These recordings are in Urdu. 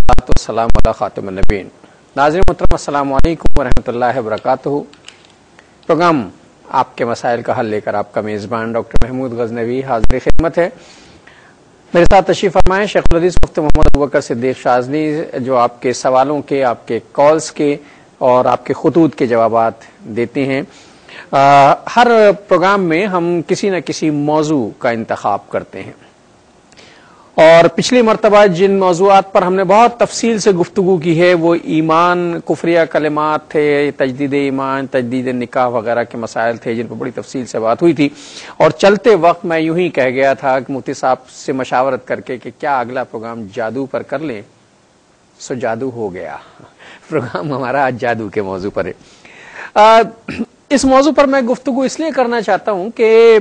والسلام علی خاتم النبیین۔ ناظرین محترم السلام علیکم ورحمۃ اللہ وبرکاتہ۔ پروگرام آپ کے مسائل کا حل لے کر آپ کا میزبان ڈاکٹر محمود غزنوی حاضر خدمت ہے۔ میرے ساتھ تشریف فرمائیں شیخ الحدیث مفتی محمد ابوبکر صدیق شاذلی، جو آپ کے سوالوں کے، آپ کے کالز کے اور آپ کے خطوط کے جوابات دیتے ہیں۔ ہر پروگرام میں ہم کسی نہ کسی موضوع کا انتخاب کرتے ہیں، اور پچھلی مرتبہ جن موضوعات پر ہم نے بہت تفصیل سے گفتگو کی ہے وہ ایمان، کفریہ کلمات تھے، تجدید ایمان، تجدید نکاح وغیرہ کے مسائل تھے جن پر بڑی تفصیل سے بات ہوئی تھی۔ اور چلتے وقت میں یوں ہی کہہ گیا تھا کہ مفتی صاحب سے مشاورت کر کے کہ کیا اگلا پروگرام جادو پر کر لیں، سو جادو ہو گیا۔ پروگرام ہمارا آج جادو کے موضوع پر ہے۔ اس موضوع پر میں گفتگو اس لیے کرنا چاہتا ہوں کہ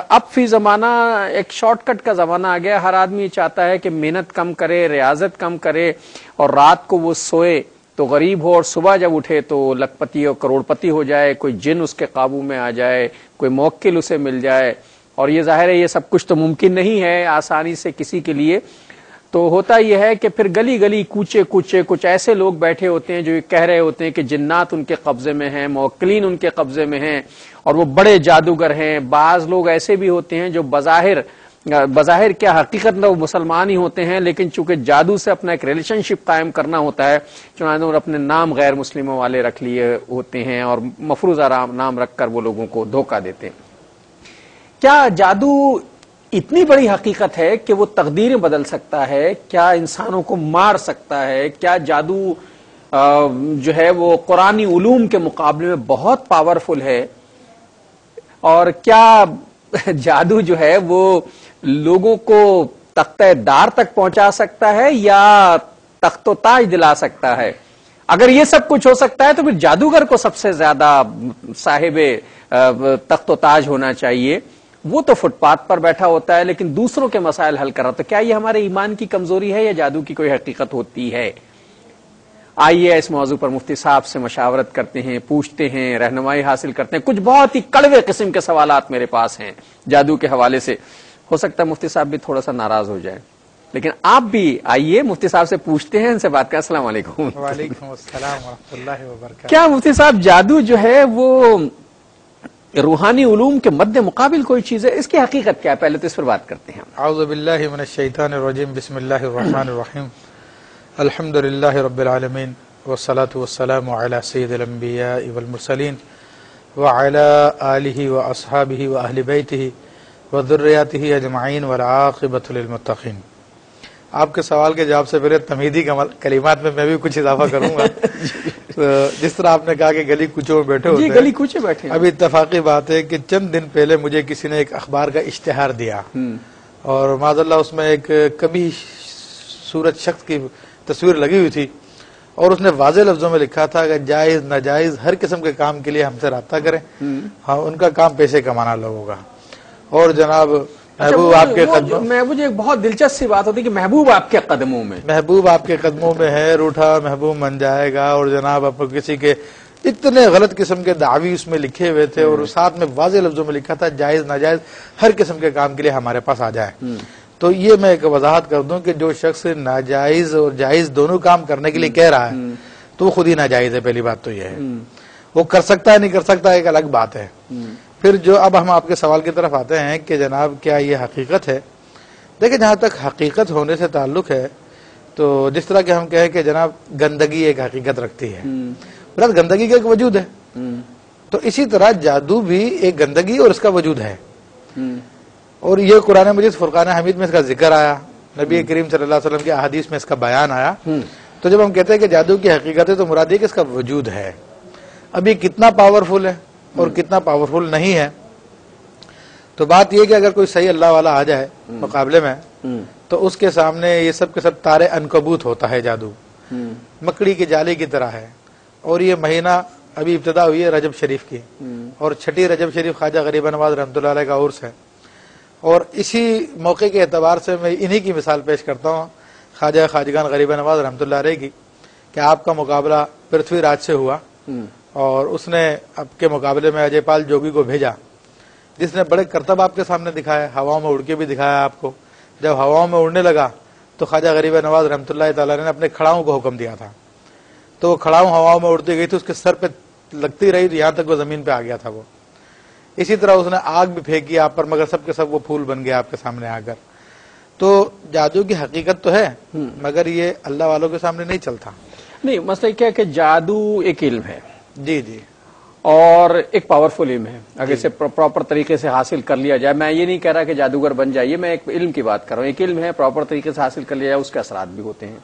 اب فی زمانہ ایک شارٹ کٹ کا زمانہ آ گیا۔ ہر آدمی چاہتا ہے کہ محنت کم کرے، ریاضت کم کرے، اور رات کو وہ سوئے تو غریب ہو اور صبح جب اٹھے تو لکھ پتی اور کروڑ پتی ہو جائے، کوئی جن اس کے قابو میں آ جائے، کوئی موکل اسے مل جائے۔ اور یہ ظاہر ہے یہ سب کچھ تو ممکن نہیں ہے آسانی سے کسی کے لیے۔ تو ہوتا یہ ہے کہ پھر گلی گلی کوچے کوچے کچھ ایسے لوگ بیٹھے ہوتے ہیں جو یہ کہہ رہے ہوتے ہیں کہ جنات ان کے قبضے میں ہیں، موکلین ان کے قبضے میں ہیں، اور وہ بڑے جادوگر ہیں۔ بعض لوگ ایسے بھی ہوتے ہیں جو بظاہر کیا حقیقت میں وہ مسلمان ہی ہوتے ہیں، لیکن چونکہ جادو سے اپنا ایک ریلیشن شپ قائم کرنا ہوتا ہے چنانچہ انہوں نے اپنے نام غیر مسلموں والے رکھ لیے ہوتے ہیں، اور مفروضہ نام رکھ کر وہ لوگوں کو دھوکہ دیتے ہیں۔ کیا جادو اتنی بڑی حقیقت ہے کہ وہ تقدیریں بدل سکتا ہے؟ کیا انسانوں کو مار سکتا ہے؟ کیا جادو جو ہے وہ قرآنی علوم کے مقابلے میں بہت پاورفل ہے؟ اور کیا جادو جو ہے وہ لوگوں کو تختہ دار تک پہنچا سکتا ہے یا تخت و تاج دلا سکتا ہے؟ اگر یہ سب کچھ ہو سکتا ہے تو پھر جادوگر کو سب سے زیادہ صاحب تخت و تاج ہونا چاہیے۔ وہ تو فٹ پاتھ پر بیٹھا ہوتا ہے لیکن دوسروں کے مسائل حل کر رہا۔ تو کیا یہ ہمارے ایمان کی کمزوری ہے یا جادو کی کوئی حقیقت ہوتی ہے؟ آئیے اس موضوع پر مفتی صاحب سے مشاورت کرتے ہیں، پوچھتے ہیں، رہنمائی حاصل کرتے ہیں۔ کچھ بہت ہی کڑوے قسم کے سوالات میرے پاس ہیں جادو کے حوالے سے۔ ہو سکتا ہے مفتی صاحب بھی تھوڑا سا ناراض ہو جائیں، لیکن آپ بھی آئیے مفتی صاحب سے پوچھتے ہیں، ان سے بات کریں۔ السلام علیکم۔ وعلیکم السلام ورحمۃ اللہ وبرکاتہ۔ کیا مفتی صاحب جادو جو ہے وہ روحانی علوم کے مد مقابل کوئی چیز ہے؟ اس کی حقیقت کیا ہے؟ پہلے تو اس پر بات کرتے ہیں۔ اعوذ باللہ من الشیطان الرجیم، بسم اللہ الرحمن الرحیم، الحمد للہ رب العالمین، والصلاة والسلام علی سید الانبیاء والمرسلین، وعلی آلہ واصحابہ واہل بیتہ وذریاتہ اجمعین، والعاقبۃ للمتقین۔ آپ کے سوال کے جواب سے پہلے تمہیدی کلمات میں بھی کچھ اضافہ کروں گا۔ جس طرح آپ نے کہا کہ گلی کوچوں میں بیٹھے ہوتے ہیں، گلی کوچے بیٹھے، ابھی اتفاقی بات ہے کہ چند دن پہلے مجھے کسی نے ایک اخبار کا اشتہار دیا، اور معاذ اللہ اس میں ایک کبھی صورت شخص کی تصویر لگی ہوئی تھی، اور اس نے واضح لفظوں میں لکھا تھا کہ جائز ناجائز ہر قسم کے کام کے لیے ہم سے رابطہ کریں، ہاں ان کا کام پیسے کمانا لوگوں کا۔ اور جناب محبوب آپ کے قدموں میں، مجھے ایک بہت دلچسپ سی بات ہوتی ہے کہ محبوب آپ کے قدموں میں، محبوب آپ کے قدموں میں ہے، روٹھا محبوب بن جائے گا، اور جناب آپ کسی کے اتنے غلط قسم کے دعوی اس میں لکھے ہوئے تھے، اور ساتھ میں واضح لفظوں میں لکھا تھا جائز ناجائز ہر قسم کے کام کے لیے ہمارے پاس آ جائے۔ تو یہ میں ایک وضاحت کر دوں کہ جو شخص ناجائز اور جائز دونوں کام کرنے کے لیے کہہ رہا ہے تو وہ خود ہی ناجائز ہے۔ پہلی بات تو یہ ہے، وہ کر سکتا ہے نہیں کر سکتا ایک الگ بات ہے۔ پھر جو اب ہم آپ کے سوال کی طرف آتے ہیں کہ جناب کیا یہ حقیقت ہے؟ دیکھیں، جہاں تک حقیقت ہونے سے تعلق ہے تو جس طرح کہ ہم کہیں کہ جناب گندگی ایک حقیقت رکھتی ہے، بلکہ گندگی کا ایک وجود ہے، تو اسی طرح جادو بھی ایک گندگی اور اس کا وجود ہے۔ اور یہ قرآن مجید فرقان حمید میں اس کا ذکر آیا، نبی کریم صلی اللہ علیہ وسلم کے احادیث میں اس کا بیان آیا۔ تو جب ہم کہتے ہیں کہ جادو کی حقیقت ہے تو مراد یہ کہ اس کا وجود ہے۔ اب یہ کتنا پاورفل ہے اور کتنا پاورفل نہیں ہے، تو بات یہ کہ اگر کوئی صحیح اللہ والا آ جائے مقابلے میں تو اس کے سامنے یہ سب کے سب تارے عنکبوت ہوتا ہے جادو، مکڑی کی جالی کی طرح ہے۔ اور یہ مہینہ ابھی ابتدا ہوئی ہے رجب شریف کی، اور چھٹی رجب شریف خواجہ غریب نواز رحمۃ اللہ علیہ کا عرس ہے، اور اسی موقع کے اعتبار سے میں انہی کی مثال پیش کرتا ہوں خواجہ خواجگان غریب نواز رحمۃ اللہ علیہ کی، کہ آپ کا مقابلہ پرتھوی راج سے ہوا، اور اس نے آپ کے مقابلے میں اجے پال جوگی کو بھیجا، جس نے بڑے کرتب آپ کے سامنے دکھایا، ہواؤں میں اڑ کے بھی دکھایا آپ کو۔ جب ہواؤں میں اڑنے لگا تو خواجہ غریب نواز رحمۃ اللہ تعالیٰ نے اپنے کھڑاؤں کو حکم دیا تھا، تو وہ کھڑاؤں ہواؤں میں اڑتی گئی تھی، اس کے سر پہ لگتی رہی تو یہاں تک وہ زمین پہ آ گیا تھا وہ. اسی طرح اس نے آگ بھی پھینکی آپ پر، مگر سب کے سب وہ پھول بن گیا آپ کے سامنے آ کر. تو جادو کی حقیقت تو ہے، مگر یہ اللہ والوں کے سامنے نہیں چلتا. نہیں، مسئلہ کیا کہ جادو ایک علم ہے، جی جی، اور ایک پاورفل علم ہے. اگر اسے پراپر طریقے سے حاصل کر لیا جائے، میں یہ نہیں کہہ رہا کہ جادوگر بن جائیے، میں ایک علم کی بات کر رہا ہوں. ایک علم ہے، پراپر طریقے سے حاصل کر لیا جائے اس کے اثرات بھی ہوتے ہیں.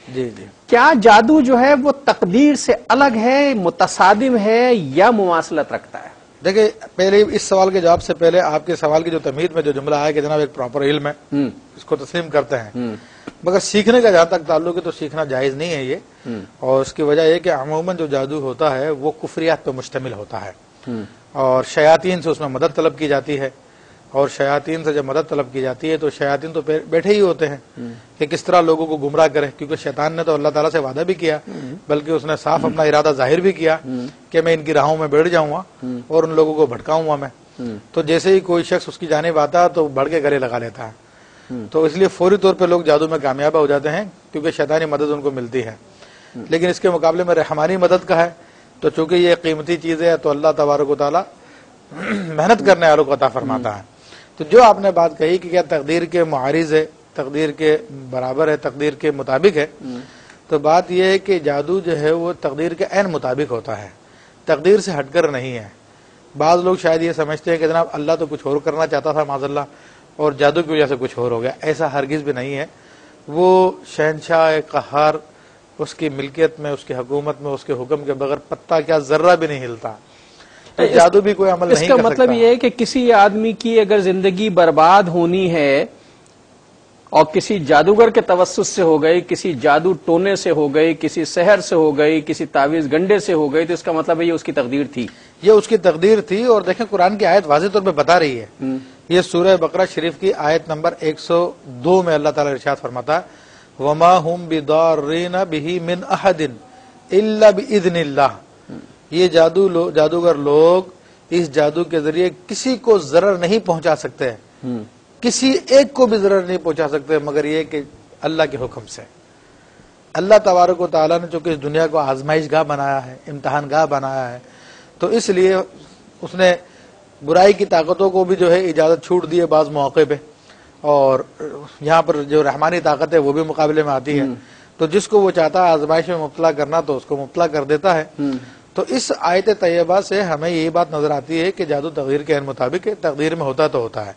جی جی. کیا جادو جو ہے وہ تقدیر سے الگ ہے، متصادم ہے، یا مماثلت رکھتا ہے؟ دیکھیں، پہلے اس سوال کے جواب سے پہلے آپ کے سوال کی جو تمہید میں جو جملہ آیا کہ جناب ایک پراپر علم ہے، اس کو تسلیم کرتے ہیں، مگر سیکھنے کا جہاں تک تعلق ہے تو سیکھنا جائز نہیں ہے یہ. اور اس کی وجہ یہ کہ عموماً جو جادو ہوتا ہے وہ کفریات پہ مشتمل ہوتا ہے، اور شیاطین سے اس میں مدد طلب کی جاتی ہے. اور شیاطین سے جب مدد طلب کی جاتی ہے تو شیاطین تو بیٹھے ہی ہوتے ہیں کہ کس طرح لوگوں کو گمراہ کرے، کیونکہ شیطان نے تو اللہ تعالیٰ سے وعدہ بھی کیا، بلکہ اس نے صاف اپنا ارادہ ظاہر بھی کیا کہ میں ان کی راہوں میں بیٹھ جاؤں گا اور ان لوگوں کو بھٹکاؤں گا میں. تو جیسے ہی کوئی شخص اس کی جانب آتا تو بڑھ کے گلے لگا لیتا ہے. تو اس لیے فوری طور پہ لوگ جادو میں کامیاب ہو جاتے ہیں کیونکہ شیطانی مدد ان کو ملتی ہے. لیکن اس کے مقابلے میں رحمانی مدد کا ہے، تو چونکہ یہ قیمتی چیز ہے تو اللہ تبارک و تعالیٰ محنت کرنے والوں کو عطا فرماتا ہے. تو جو آپ نے بات کہی کہ کیا تقدیر کے معارض ہے، تقدیر کے برابر ہے، تقدیر کے مطابق ہے، تو بات یہ ہے کہ جادو جو ہے وہ تقدیر کے عین مطابق ہوتا ہے، تقدیر سے ہٹ کر نہیں ہے. بعض لوگ شاید یہ سمجھتے ہیں کہ جناب اللہ تو کچھ اور کرنا چاہتا تھا معاذ اللہ اور جادو کی وجہ سے کچھ اور ہو گیا. ایسا ہرگز بھی نہیں ہے. وہ شہنشاہ قہار، اس کی ملکیت میں، اس کی حکومت میں، اس کے حکم کے بغیر پتہ کیا ذرہ بھی نہیں ہلتا. جادو بھی کوئی عمل نہیں کر سکتا. اس کا مطلب یہ ہے کہ کسی آدمی کی اگر زندگی برباد ہونی ہے اور کسی جادوگر کے توسط سے ہو گئی، کسی جادو ٹونے سے ہو گئی، کسی سحر سے ہو گئی، کسی تعویذ گنڈے سے ہو گئی، تو اس کا مطلب ہے یہ اس کی تقدیر تھی. یہ اس کی تقدیر تھی. اور دیکھیں قرآن کی آیت واضح طور پہ بتا رہی ہے. یہ سورہ بقرہ شریف کی آیت نمبر 102 میں اللہ تعالیٰ ارشاد فرماتا ہے وَمَا هُمْ بِضَارِّينَ بِهِ مِنْ أَحَدٍ إِلَّا بِإِذْنِ اللَّهِ. یہ جادوگر لوگ اس جادو کے ذریعے کسی کو ضرر نہیں پہنچا سکتے، کسی ایک کو بھی ضرر نہیں پہنچا سکتے مگر یہ کہ اللہ کے حکم سے. اللہ تبارک و تعالیٰ نے چونکہ اس دنیا کو آزمائش گاہ بنایا ہے، امتحان گاہ بنایا ہے، تو اس لیے اس نے برائی کی طاقتوں کو بھی جو ہے اجازت چھوٹ دی ہے بعض مواقع پہ، اور یہاں پر جو رحمانی طاقت ہے وہ بھی مقابلے میں آتی ہے. تو جس کو وہ چاہتا ہے آزمائش میں مبتلا کرنا تو اس کو مبتلا کر دیتا ہے. تو اس آیت طیبہ سے ہمیں یہی بات نظر آتی ہے کہ جادو تقدیر کے مطابق ہے، تقدیر میں ہوتا تو ہوتا ہے.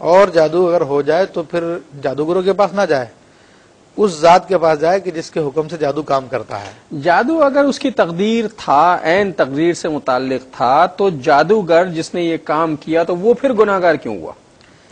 اور جادو اگر ہو جائے تو پھر جادوگروں کے پاس نہ جائے، اس ذات کے پاس جائے کہ جس کے حکم سے جادو کام کرتا ہے. جادو اگر اس کی تقدیر تھا، عین تقدیر سے متعلق تھا، تو جادوگر جس نے یہ کام کیا تو وہ پھر گناہگار کیوں ہوا؟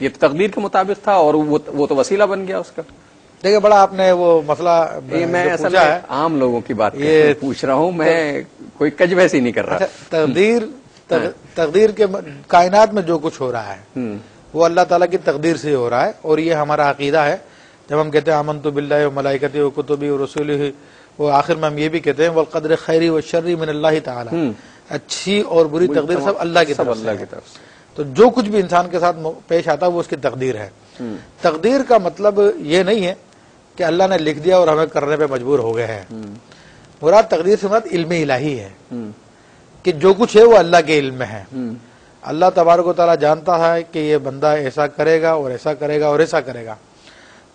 یہ تقدیر کے مطابق تھا اور وہ تو وسیلہ بن گیا اس کا. دیکھیں بڑا آپ نے وہ مسئلہ میں اصل میں عام لوگوں کی بات یہ پوچھ رہا ہوں، میں کوئی کج ویسی نہیں کر رہا. تقدیر کے کائنات میں جو کچھ ہو رہا ہے وہ اللہ تعالیٰ کی تقدیر سے ہو رہا ہے. اور یہ ہمارا عقیدہ ہے. جب ہم کہتے ہیں آمنت باللہ و ملائکتہ و کتبہ و رسولہ، وہ آخر میں ہم یہ بھی کہتے ہیں والقدر خیری و شری من اللہ تعالی، اچھی اور بری تقدیر سب اللہ کی طرف سے. تو جو کچھ بھی انسان کے ساتھ پیش آتا ہے وہ اس کی تقدیر ہے. تقدیر کا مطلب یہ نہیں ہے کہ اللہ نے لکھ دیا اور ہمیں کرنے پہ مجبور ہو گئے ہیں. مراد تقدیر سے مراد علم الہی ہے کہ جو کچھ ہے وہ اللہ کے علم میں ہے. اللہ تبارک و تعالیٰ جانتا ہے کہ یہ بندہ ایسا کرے گا اور ایسا کرے گا اور ایسا کرے گا،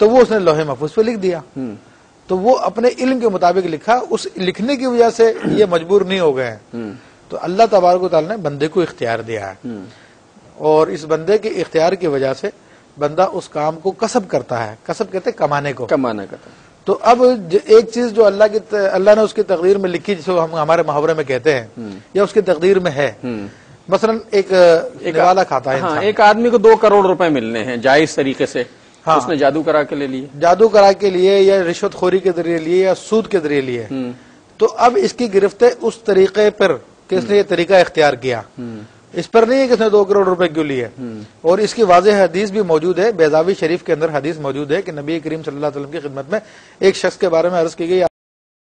تو وہ اس نے لوح محفوظ پہ لکھ دیا. تو وہ اپنے علم کے مطابق لکھا، اس لکھنے کی وجہ سے یہ مجبور نہیں ہو گئے ہیں. تو اللہ تبارک و تعالیٰ نے بندے کو اختیار دیا ہے، اور اس بندے کے اختیار کی وجہ سے بندہ اس کام کو کسب کرتا ہے. کسب کہتے ہیں کمانے کو، کمانا کرتا ہے. تو اب ایک چیز جو اللہ نے اس کی تقدیر میں لکھی، جسے ہم ہمارے محاورے میں کہتے ہیں یا اس کی تقدیر میں ہے، مثلا ایک نوالا کھاتا ہے، ایک آدمی کو 2 کروڑ روپے ملنے ہیں جائز طریقے سے، اس نے جادو کرا کے لے لیے، جادو کرا کے لیے یا رشوت خوری کے ذریعے لیے یا سود کے ذریعے لیے. تو اب اس کی گرفت ہے اس طریقے پر کہ اس نے یہ طریقہ اختیار کیا. اس پر نہیں ہے کہ اس نے 2 کروڑ روپے کیوں لیے. اور اس کی واضح حدیث بھی موجود ہے، بیضاوی شریف کے اندر حدیث موجود ہے کہ نبی کریم صلی اللہ علیہ وسلم کی خدمت میں ایک شخص کے بارے میں عرض کی گئی